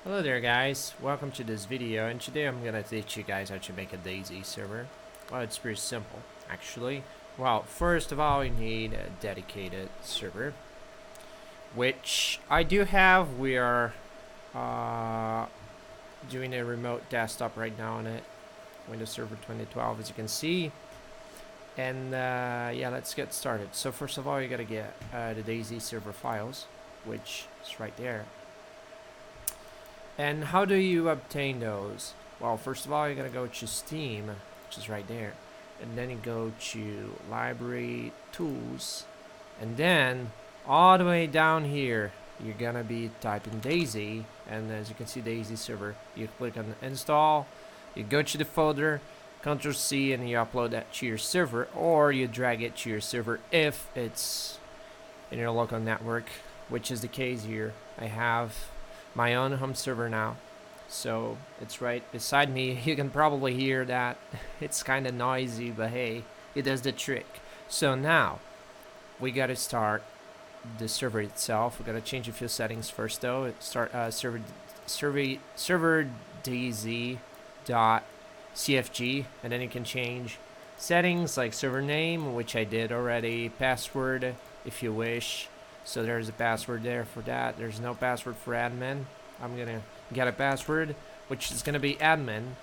Hello there guys, welcome to this video, and today I'm gonna teach you guys how to make a DayZ server. Well, it's pretty simple actually. Well, first of all you need a dedicated server, which I do have. We are doing a remote desktop right now on it, Windows Server 2012 as you can see. And yeah, let's get started. So first of all you gotta get the DayZ server files, which is right there. And how do you obtain those? Well, first of all, you're gonna go to Steam, which is right there, and then you go to Library Tools, and then all the way down here, you're gonna be typing DayZ, and as you can see, DayZ server. You click on Install, you go to the folder, Ctrl C, and you upload that to your server, or you drag it to your server if it's in your local network, which is the case here. I have my own home server now, so it's right beside me. You can probably hear that. It's kind of noisy, but hey, it does the trick. So now we got to start the server itself. We got to change a few settings first though. Start server DayZ.cfg, and then you can change settings like server name, which I did already, password if you wish. So there's a password there for that. There's no password for admin. I'm gonna get a password, which is gonna be admin.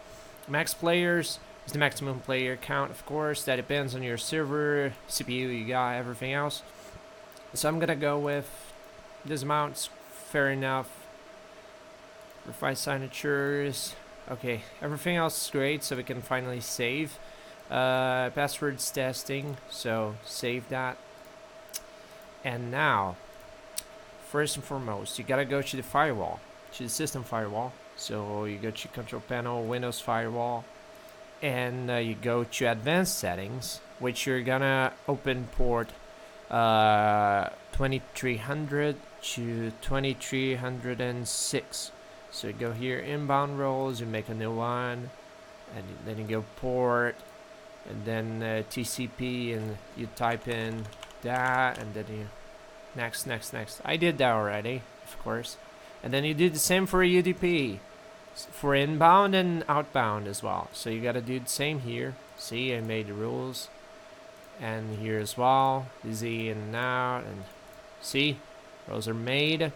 Max players is the maximum player count, of course. That depends on your server, CPU, you got everything else. So I'm gonna go with this amount. It's fair enough. Verify signatures. Okay, everything else is great, so we can finally save. Passwords testing, so save that. And now, first and foremost, you gotta go to the firewall, to the system firewall. So you go to Control Panel, Windows Firewall, and you go to Advanced Settings, which you're gonna open port 2300 to 2306. So you go here, inbound roles, you make a new one, and then you go port, and then TCP, and you type in that, and then you next. I did that already, of course. And then you do the same for UDP, for inbound and outbound as well. So you gotta do the same here. See, I made the rules, and here as well, Z in and out, and see, rules are made.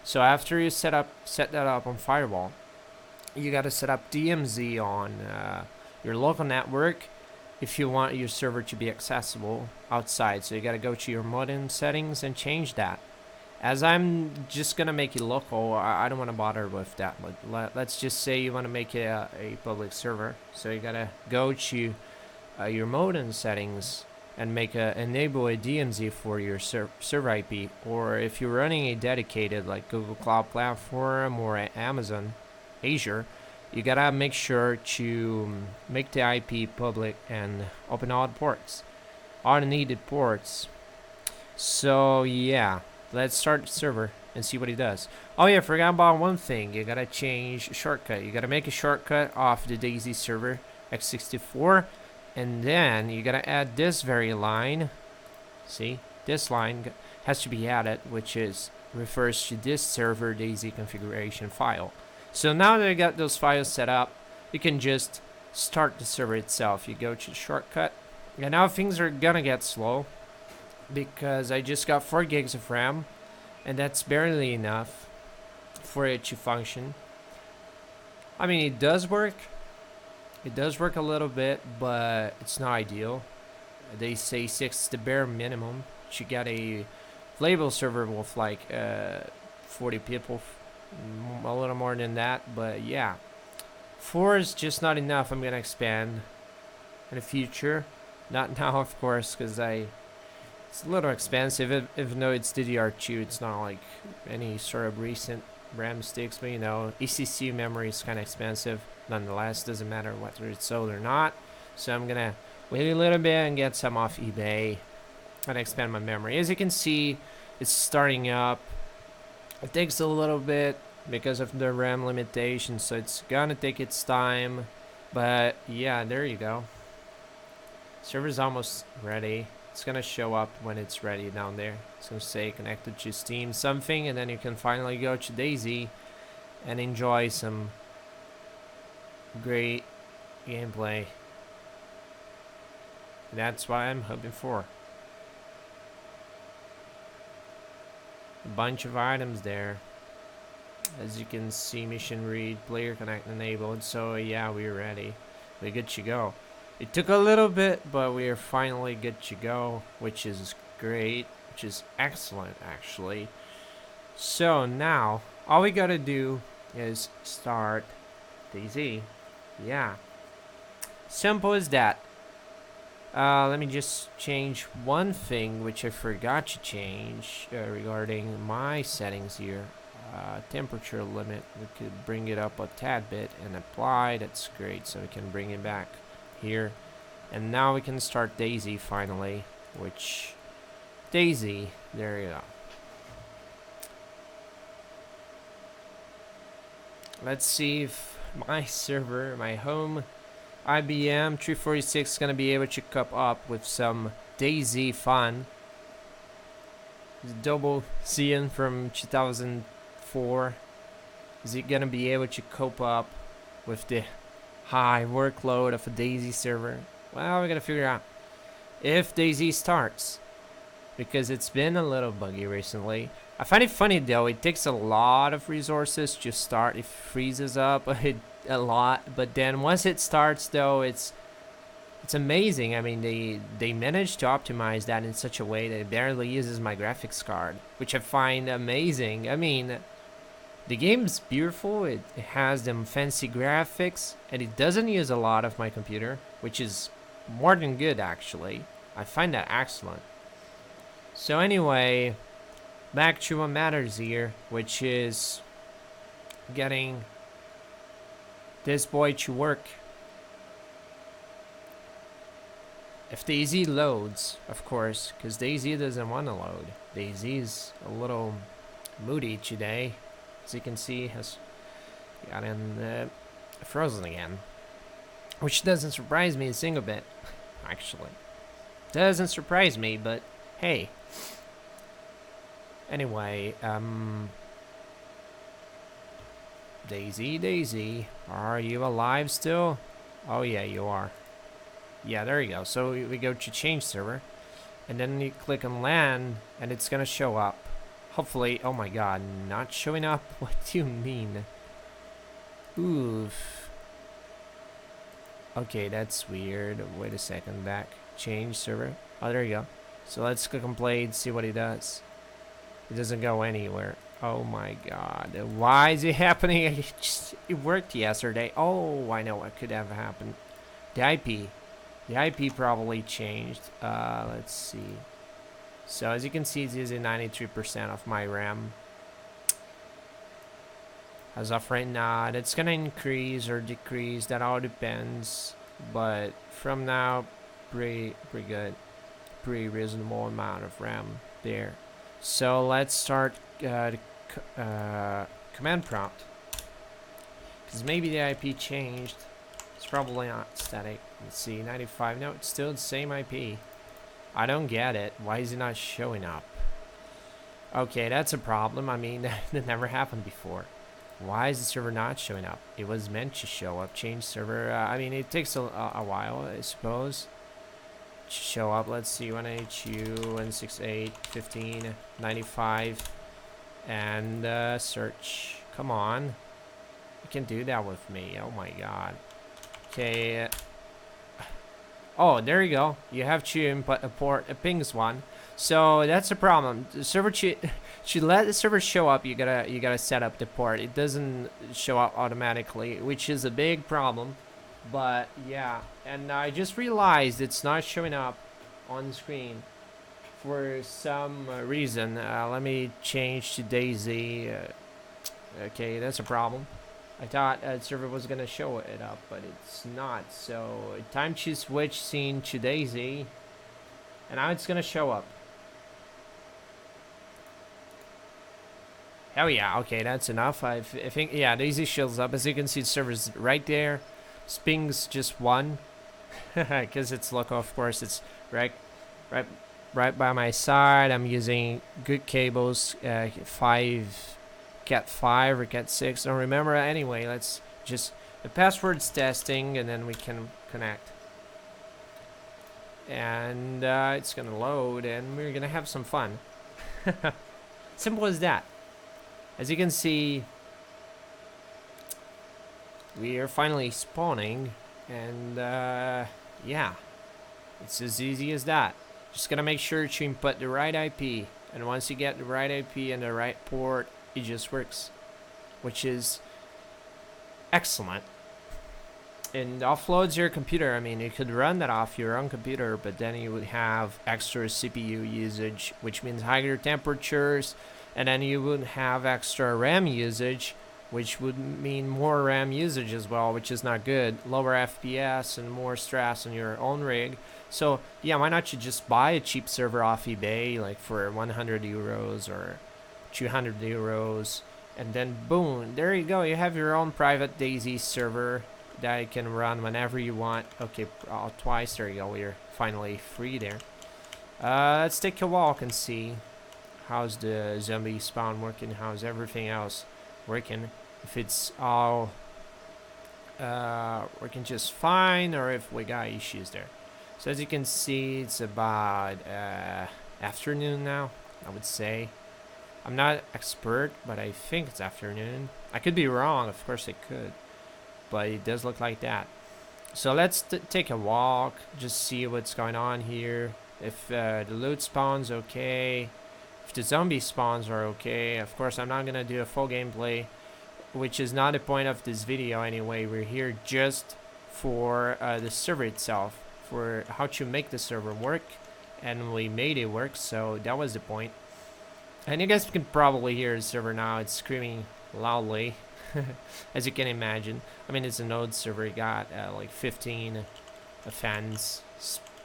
So after you set that up on firewall, you gotta set up DMZ on your local network if you want your server to be accessible outside. So you gotta go to your modem settings and change that. As I'm just gonna make it local, I don't want to bother with that, but let's just say you want to make it a public server. So you gotta go to your modem settings and enable a DMZ for your server IP, or if you're running a dedicated like Google Cloud Platform or Amazon Azure, you gotta make sure to make the IP public and open all the ports, all the needed ports. So yeah, let's start the server and see what it does. Oh yeah, forgot about one thing. You gotta change shortcut. You gotta make a shortcut off the DayZ server x64, and then you gotta add this very line. See, this line has to be added, which refers to this server DayZ configuration file. So now that I got those files set up, you can just start the server itself. You go to the shortcut, and now things are gonna get slow because I just got 4 gigs of RAM, and that's barely enough for it to function. I mean, it does work. It does work a little bit, but it's not ideal. They say 6 is the bare minimum. You got a playable server with like 40 people, a little more than that, but yeah, 4 is just not enough. I'm gonna expand in the future, not now of course, because it's a little expensive. Even though it's DDR2, it's not like any sort of recent RAM sticks, but you know, ECC memory is kind of expensive. Nonetheless, doesn't matter whether it's sold or not. So I'm gonna wait a little bit and get some off eBay and expand my memory. As you can see, it's starting up. It takes a little bit because of the RAM limitation, so it's gonna take its time. But yeah, there you go. Server's almost ready. It's gonna show up when it's ready down there. It's gonna say connected to Steam something, and then you can finally go to DayZ and enjoy some great gameplay. That's what I'm hoping for. A bunch of items there. As you can see, mission read, player connect enabled. So yeah, we're ready. We're good to go. It took a little bit, but we are finally good to go, which is great, which is excellent actually. So now, all we gotta do is start DayZ. Yeah. Simple as that. Let me just change one thing which I forgot to change regarding my settings here. Temperature limit, we could bring it up a tad bit and apply. That's great, so we can bring it back here. And now we can start DayZ finally, which DayZ, there you go. Let's see if my server, my home IBM 346 is gonna be able to cope up with some DayZ fun. Double Cian from 2004. Is it gonna be able to cope up with the high workload of a DayZ server? Well, we're gonna figure out if DayZ starts, because it's been a little buggy recently. I find it funny though, it takes a lot of resources to start. It freezes up a lot, but then once it starts though, it's amazing. I mean, they managed to optimize that in such a way that it barely uses my graphics card, which I find amazing. I mean, the game's beautiful, it has them fancy graphics, and it doesn't use a lot of my computer, which is more than good actually. I find that excellent. So anyway, back to what matters here, which is getting this boy to work. If DayZ loads, of course, because DayZ doesn't want to load. DayZ is a little moody today. As you can see, has gotten frozen again. Which doesn't surprise me a single bit, actually. Doesn't surprise me, but hey. Anyway, DayZ, are you alive still? Oh yeah, you are. Yeah, there you go. So we go to change server, and then you click on LAN, and it's gonna show up. Hopefully, oh my god, not showing up? What do you mean? Oof. Okay, that's weird. Wait a second, back. Change server. Oh, there you go. So let's click on play and see what it does. It doesn't go anywhere. Oh my god. Why is it happening? It worked yesterday. Oh, I know what could have happened. The IP. The IP probably changed. Let's see. So as you can see, it's using 93% of my RAM. As of right now, it's gonna increase or decrease. That all depends. But from now, pretty good. Pretty reasonable amount of RAM there. So let's start the command prompt. Because maybe the IP changed. It's probably not static. Let's see, 95. No, it's still the same IP. I don't get it. Why is it not showing up? Okay, that's a problem. I mean, that never happened before. Why is the server not showing up? It was meant to show up. Change server. I mean, it takes a while, I suppose, to show up. Let's see, 192, 168, 15, 95, and search. Come on. You can do that with me. Oh my god. Okay. Oh, there you go. You have to input a port, a pings one. So that's a problem. The server should let the server show up. You gotta set up the port. It doesn't show up automatically, which is a big problem. But yeah, and I just realized it's not showing up on the screen for some reason. Let me change to DayZ. Okay, that's a problem. I thought the server was gonna show it up, but it's not. So time to switch scene to DayZ, and now it's gonna show up. Hell yeah, okay, that's enough. I think, yeah, DayZ shows up. As you can see, the server's right there. Ping's just 1, because it's local, of course. It's right by my side. I'm using good cables, 5 cat 5 or cat 6. Don't remember. Anyway, let's just the password's testing, and then we can connect. And it's gonna load, and we're gonna have some fun. Simple as that. As you can see, we are finally spawning, and yeah, it's as easy as that. Just gotta make sure to input the right IP, and once you get the right IP and the right port, it just works, which is excellent. And offloads your computer. I mean, you could run that off your own computer, but then you would have extra CPU usage, which means higher temperatures, and then you would have extra RAM usage, which would mean more RAM usage as well, which is not good. Lower FPS and more stress on your own rig. So yeah, why not you just buy a cheap server off eBay, like for 100 euros or 200 euros, and then boom, there you go. You have your own private DayZ server that you can run whenever you want. Okay, twice. There you go. We're finally free there. Let's take a walk and see how's the zombie spawn working. How's everything else working? If it's all working just fine, or if we got issues there. So as you can see, it's about afternoon now, I would say. I'm not expert, but I think it's afternoon. I could be wrong, of course I could, but it does look like that. So let's take a walk, just see what's going on here. If the loot spawns okay, if the zombie spawns are okay. Of course, I'm not gonna do a full gameplay, which is not the point of this video anyway. We're here just for the server itself, for how to make the server work, and we made it work, so that was the point. And you guys can probably hear the server now. It's screaming loudly, as you can imagine. I mean, it's a node server. You got like 15 fans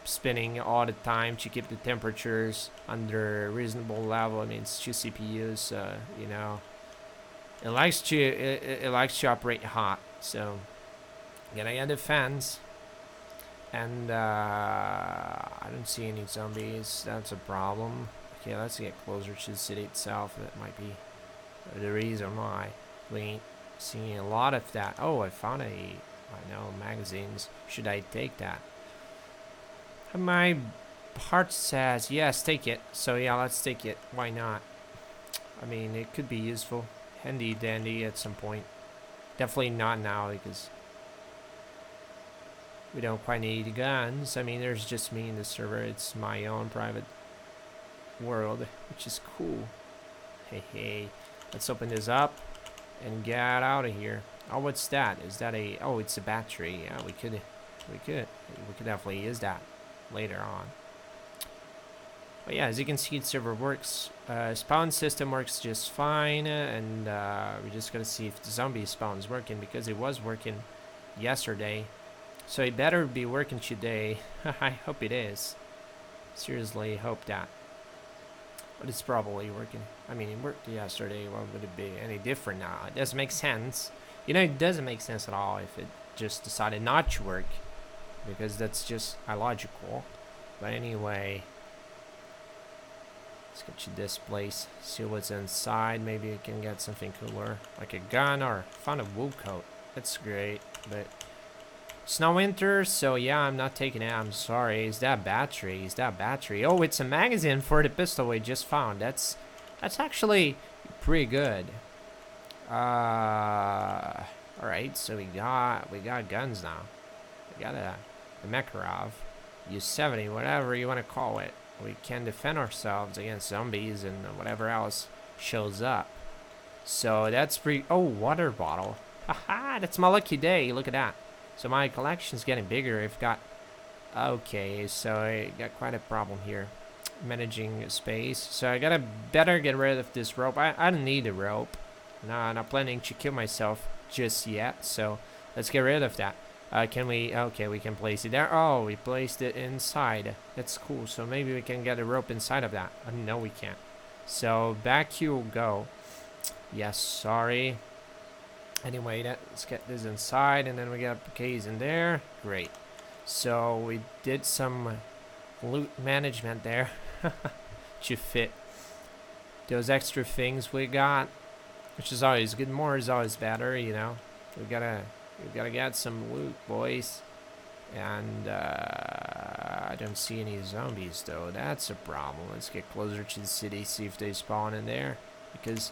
spinning all the time to keep the temperatures under a reasonable level. I mean, it's 2 CPUs, you know. It likes to operate hot, so gotta get the fans. And I don't see any zombies. That's a problem. Okay, let's get closer to the city itself. That might be the reason why we ain't seeing a lot of that. Oh, I found magazines. Should I take that? My heart says yes, take it. So yeah, let's take it. Why not? I mean, it could be useful. Handy dandy at some point. Definitely not now, because we don't quite need guns. I mean, there's just me in the server. It's my own private world, which is cool. Hey, let's open this up and get out of here. Oh, what's that? Is that a... Oh, it's a battery. Yeah, we could definitely use that later on. But yeah, as you can see, the server works. Spawn system works just fine, and we just gotta see if the zombie spawn's working, because it was working yesterday. So it better be working today. I hope it is. Seriously, hope that. But it's probably working. I mean, it worked yesterday. Why would it be any different now? It doesn't make sense. You know, it doesn't make sense at all if it just decided not to work, because that's just illogical. But anyway, let's get to this place, see what's inside. Maybe we can get something cooler, like a gun, or found a wool coat. That's great, but it's not winter, so yeah, I'm not taking it. I'm sorry. Is that battery? Is that battery? Oh, it's a magazine for the pistol we just found. That's actually pretty good. All right, so we got guns now. We got a Makarov, U70, whatever you want to call it. We can defend ourselves against zombies and whatever else shows up. So that's pretty... Oh, water bottle. Haha, that's my lucky day. Look at that. So my collection's getting bigger. I've got... Okay, so I got quite a problem here. Managing space. So I gotta better get rid of this rope. I don't need a rope. No, I'm not planning to kill myself just yet. So let's get rid of that. Can we... Okay, we can place it there. Oh, we placed it inside. That's cool. So maybe we can get a rope inside of that. No, we can't. So back you go. Yes, sorry. Anyway, let's get this inside, and then we got a case in there. Great. So we did some loot management there to fit those extra things we got. which is always good. More is always better, you know. We gotta get some loot, boys. And I don't see any zombies though. That's a problem. Let's get closer to the city, see if they spawn in there. Because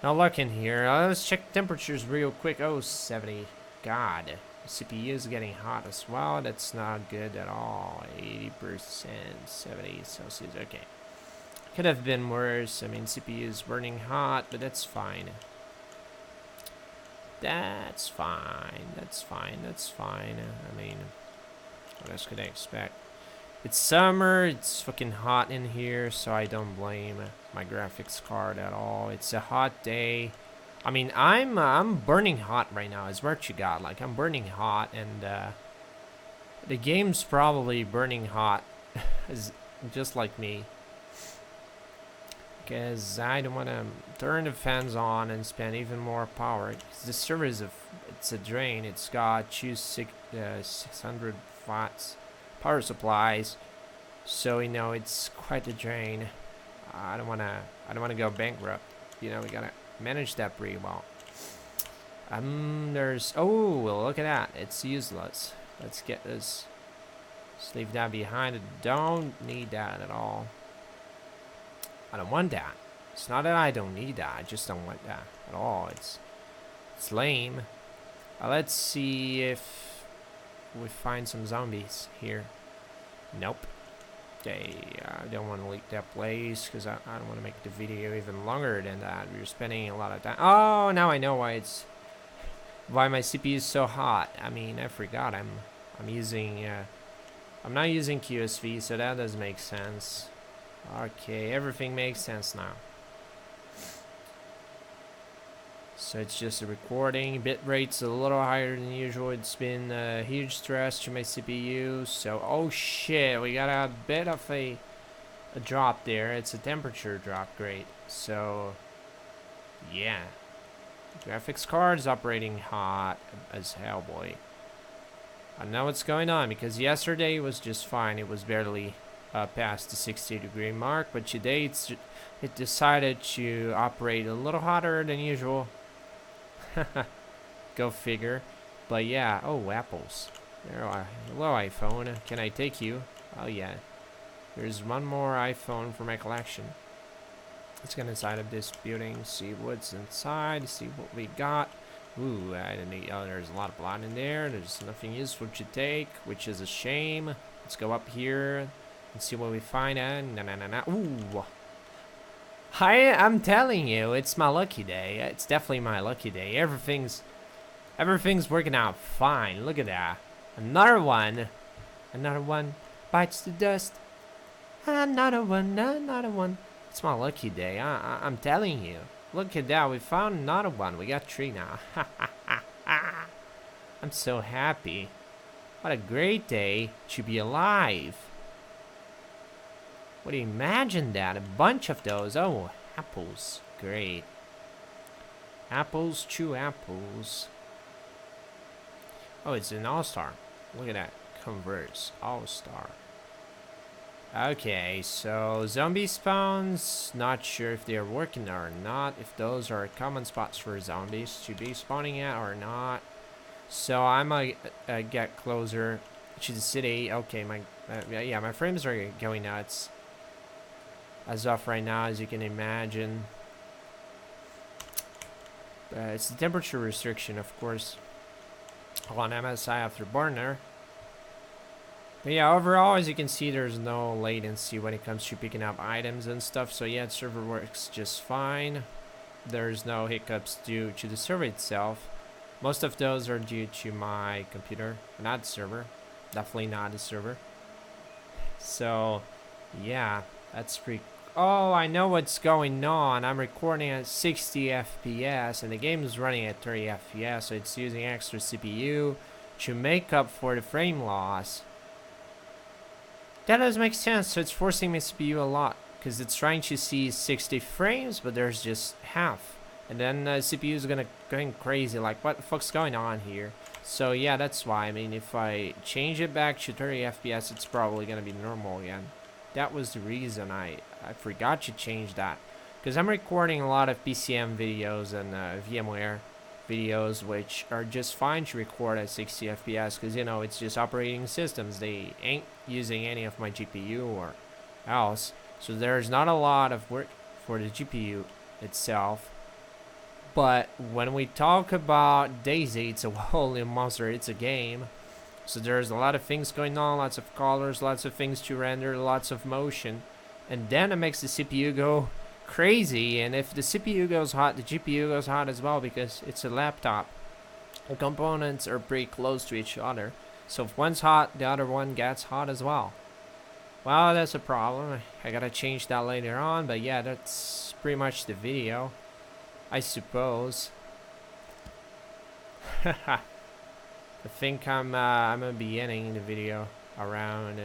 no luck in here. Let's check temperatures real quick. Oh, 70. God, the CPU is getting hot as well. That's not good at all. 80%, 70 Celsius. Okay. Could have been worse. I mean, CPU is burning hot, but that's fine. That's fine. That's fine. That's fine. I mean, what else could I expect? It's summer. It's fucking hot in here, so I don't blame my graphics card at all. It's a hot day. I mean, I'm burning hot right now. Is what you got? Like, I'm burning hot, and the game's probably burning hot, just like me. Because I don't want to turn the fans on and spend even more power. Because the server is it's a drain. It's got 600 watts power supplies, so you know it's quite a drain. I don't wanna go bankrupt. You know, we gotta manage that pretty well. There's well, look at that. It's useless. Let's get this. Just leave that behind. I don't need that at all. I don't want that. It's not that I don't need that. I just don't want that at all. It's lame. Let's see if we find some zombies here. Nope. Okay, I don't want to leak that place because I don't want to make the video even longer than that. We're spending a lot of time. Oh, now I know why my CPU is so hot. I mean, I forgot I'm using I'm not using QSV, so that does make sense. Okay, everything makes sense now. So it's just a recording. Bit rate's a little higher than usual. It's been a huge stress to my CPU. So, oh shit, we got a bit of a drop there. It's a temperature drop, great. So, yeah. Graphics card's operating hot as hell, boy. I know what's going on because yesterday was just fine. It was barely past the 60-degree mark, but today it decided to operate a little hotter than usual. Go figure. But yeah, oh, apples. There are. Hello, iPhone. Can I take you? Oh yeah. There's one more iPhone for my collection. Let's get inside of this building, see what's inside, see what we got. Ooh, I didn't need, oh, there's a lot of blood in there. There's nothing useful to take, which is a shame. Let's go up here and see what we find. Ooh. I'm telling you, it's my lucky day. It's definitely my lucky day. Everything's working out fine. Look at that. Another one bites the dust. Another one. It's my lucky day. I'm telling you. Look at that. We found another one. We got 3 now. I'm so happy. What a great day to be alive. What do you imagine that? A bunch of those. Oh, apples. Great. Apples, 2 apples. Oh, it's an all-star. Look at that. Converse. All-star. Okay, so zombie spawns. Not sure if they're working or not. If those are common spots for zombies to be spawning at or not. So I might get closer to the city. Okay, my frames are going nuts. As of right now, as you can imagine. It's the temperature restriction, of course, on MSI Afterburner. But yeah, overall, as you can see, there's no latency when it comes to picking up items and stuff. So yeah, the server works just fine. There's no hiccups due to the server itself. Most of those are due to my computer, not the server. Definitely not the server. So yeah, that's pretty. Oh, I know what's going on. I'm recording at 60 FPS and the game is running at 30 FPS, so it's using extra CPU to make up for the frame loss. That does make sense. So it's forcing my CPU a lot because it's trying to see 60 frames, but there's just half. And then CPU is going crazy. Like, what the fuck's going on here? So yeah, that's why. I mean, if I change it back to 30 FPS, it's probably gonna be normal again. That was the reason I forgot to change that. because I'm recording a lot of PCM videos and VMware videos, which are just fine to record at 60 FPS, because you know it's just operating systems. They ain't using any of my GPU or else, so there's not a lot of work for the GPU itself. But when we talk about DayZ, it's a whole new monster. It's a game, so there's a lot of things going on, lots of colors, lots of things to render, lots of motion, and then it makes the CPU go crazy. And if the CPU goes hot, the GPU goes hot as well, because it's a laptop. The components are pretty close to each other, so if one's hot, the other one gets hot as well. Well, that's a problem. I gotta change that later on, but yeah, that's pretty much the video, I suppose. I think I'm gonna be ending the video around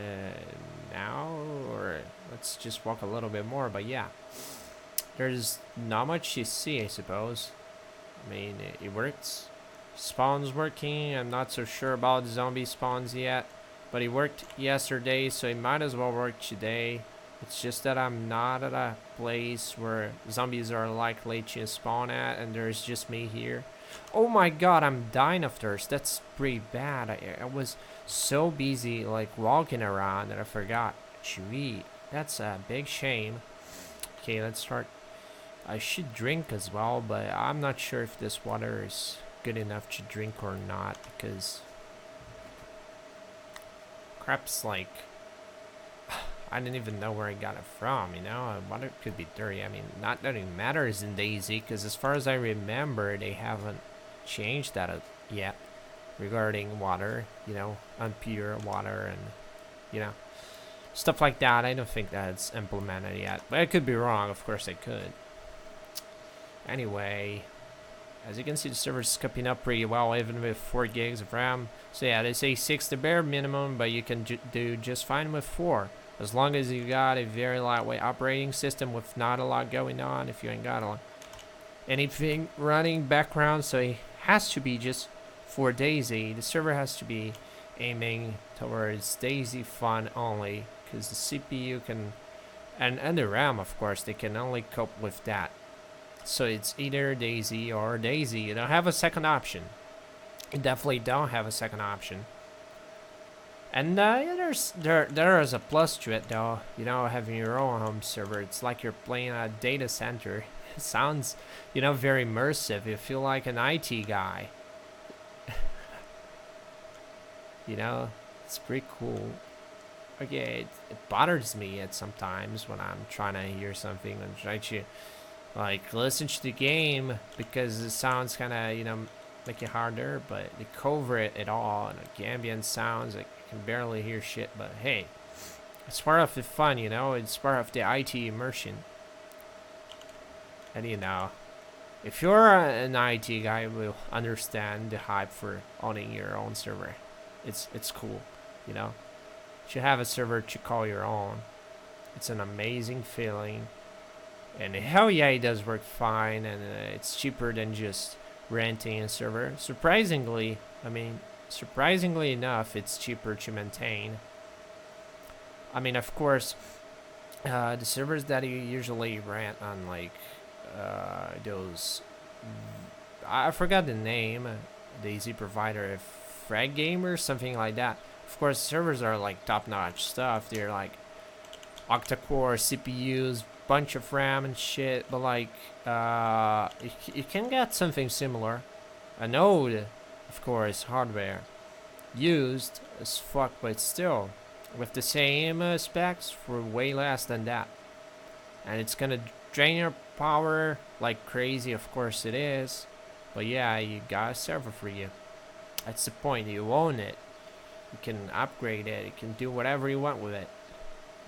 now, or let's just walk a little bit more. But yeah, there's not much to see, I suppose. I mean, it works. Spawn's working. I'm not so sure about zombie spawns yet, but it worked yesterday, so it might as well work today. It's just that I'm not at a place where zombies are likely to spawn at, and there's just me here. Oh my god, I'm dying of thirst. That's pretty bad. I was so busy like walking around that I forgot to eat. That's a big shame. Okay, let's start. I should drink as well, but I'm not sure if this water is good enough to drink or not, because crap's like, I didn't even know where I got it from, you know? Water could be dirty. I mean, not that it matters in DayZ, because as far as I remember, they haven't changed that yet regarding water, you know, unpure water and, you know, stuff like that. I don't think that's implemented yet, but I could be wrong. Of course I could. Anyway, as you can see, the server's scooping up pretty well, even with 4 gigs of RAM. So yeah, they say 6 the bare minimum, but you can do just fine with 4. As long as you got a very lightweight operating system with not a lot going on. If you ain't got anything running background, so it has to be just for DayZ. The server has to be aiming towards DayZ fun only, because the CPU can, and the RAM, of course, they can only cope with that. So it's either DayZ or DayZ. You don't have a second option. You definitely don't have a second option. And yeah, there is a plus to it, though. You know, having your own home server, it's like you're playing a data center. It sounds, you know, very immersive. You feel like an IT guy. You know, it's pretty cool. Okay, it bothers me at sometimes when I'm trying to hear something and try to like listen to the game, because it sounds kind of, you know, make it harder, but they cover it at all, and like ambient sounds, like I can barely hear shit. But hey, it's part of the fun, you know. It's part of the IT immersion. And you know, if you're an IT guy, you will understand the hype for owning your own server. It's cool, you know. To have a server to call your own, it's an amazing feeling. And hell yeah, it does work fine, and it's cheaper than just renting a server. Surprisingly, I mean, surprisingly enough, it's cheaper to maintain. I mean, of course, the servers that you usually rent on, like, those, I forgot the name, DayZ provider, Frag Gamer, something like that. Of course, servers are like top-notch stuff. They're like octa-core CPUs, bunch of RAM and shit, but like you can get something similar, a node, of course, hardware used as fuck, but still with the same specs for way less than that, and it's gonna drain your power like crazy. Of course it is, but yeah, you got a server for you. That's the point. You own it. You can upgrade it. You can do whatever you want with it.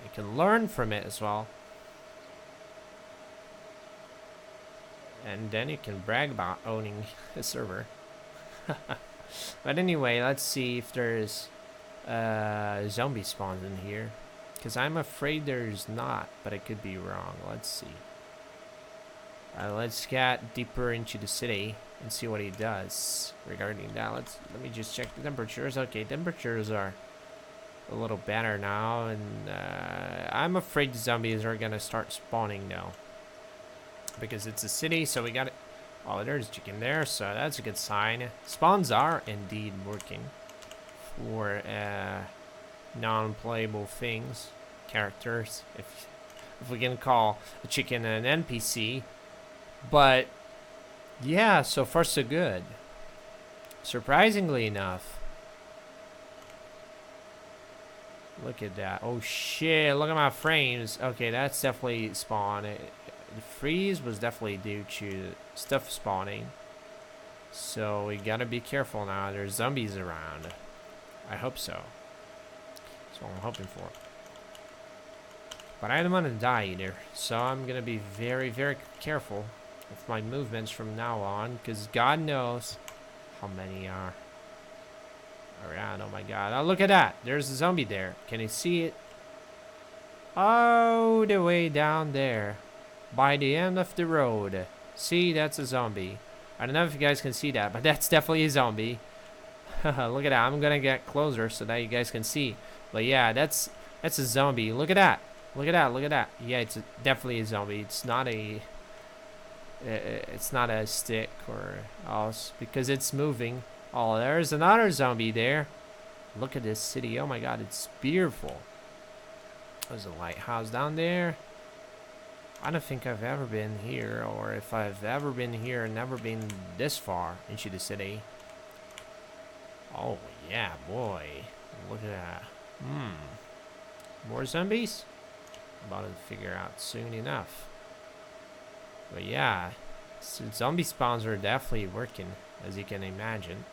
You can learn from it as well. And then you can brag about owning a server. But anyway, let's see if there's zombie spawns in here, because I'm afraid there's not, but I could be wrong. Let's see. Let's get deeper into the city and see what he does regarding that. Let me just check the temperatures. Okay, temperatures are a little better now, and I'm afraid the zombies are gonna start spawning now. because it's a city, so we got it. Oh, there's chicken there, so that's a good sign. Spawns are indeed working for non-playable things, characters, if we can call a chicken an NPC. But yeah, so far so good. Surprisingly enough. Look at that. Oh shit, look at my frames. Okay, that's definitely spawn. The freeze was definitely due to stuff spawning. So we gotta be careful now. There's zombies around. I hope so. That's what I'm hoping for. But I don't want to die either. So I'm gonna be very, very careful with my movements from now on. Because God knows how many are around. Oh my god. Oh, look at that. There's a zombie there. Can you see it? Oh, the way down there. By the end of the road. See, that's a zombie. I don't know if you guys can see that, but that's definitely a zombie. Look at that. I'm gonna get closer so that you guys can see. But yeah, that's a zombie. Look at that. Look at that. Look at that. Yeah, it's definitely a zombie. It's not a stick or else because it's moving. Oh, there's another zombie there. Look at this city. Oh my god, it's beautiful. There's a lighthouse down there. I don't think I've ever been here, or if I've ever been here and never been this far into the city. Oh yeah, boy. Look at that. More zombies? About to figure out soon enough. But yeah, so zombie spawns are definitely working, as you can imagine.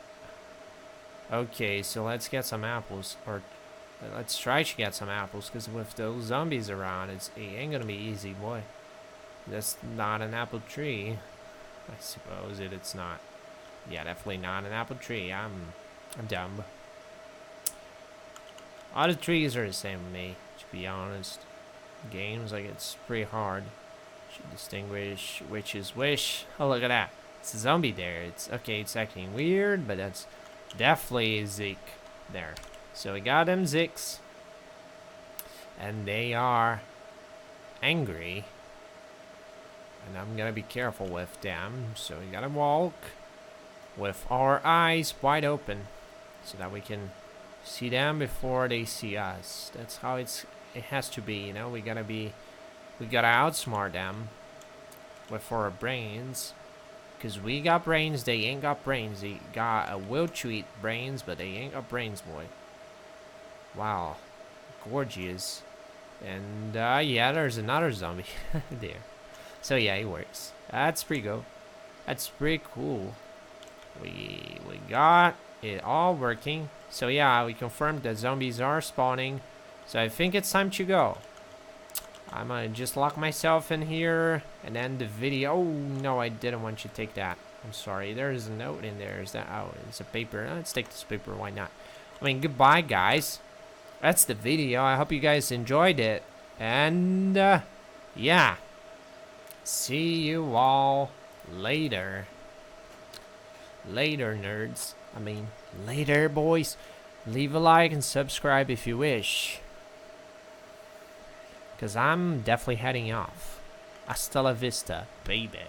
Okay, so let's get some apples, or let's try to get some apples, because with those zombies around, it ain't gonna be easy, boy. That's not an apple tree. I suppose it's not. Yeah, definitely not an apple tree. I'm dumb. All the trees are the same with me, to be honest. Games, like, it's pretty hard to distinguish which is which. Oh, look at that. It's a zombie there. It's okay, it's acting weird, but that's definitely a Zik there. So we got them Ziks. And they are angry. And I'm gonna be careful with them. So we gotta walk with our eyes wide open so that we can see them before they see us. That's how it has to be, you know. We gotta outsmart them with our brains, because we got brains, they ain't got brains. They got a will to eat brains, but they ain't got brains, boy. Wow, gorgeous. And yeah, there's another zombie there. So yeah, it works. That's pretty good. That's pretty cool. We got it all working. So yeah, we confirmed that zombies are spawning. So I think it's time to go. I'm gonna just lock myself in here and end the video. Oh no, I didn't want you to take that. I'm sorry. There's a note in there. Is that? Oh, it's a paper. Let's take this paper. Why not? I mean, goodbye, guys. That's the video. I hope you guys enjoyed it. And yeah, see you all later. Later, nerds. I mean, later, boys. Leave a like and subscribe if you wish, because I'm definitely heading off. Hasta la vista, baby.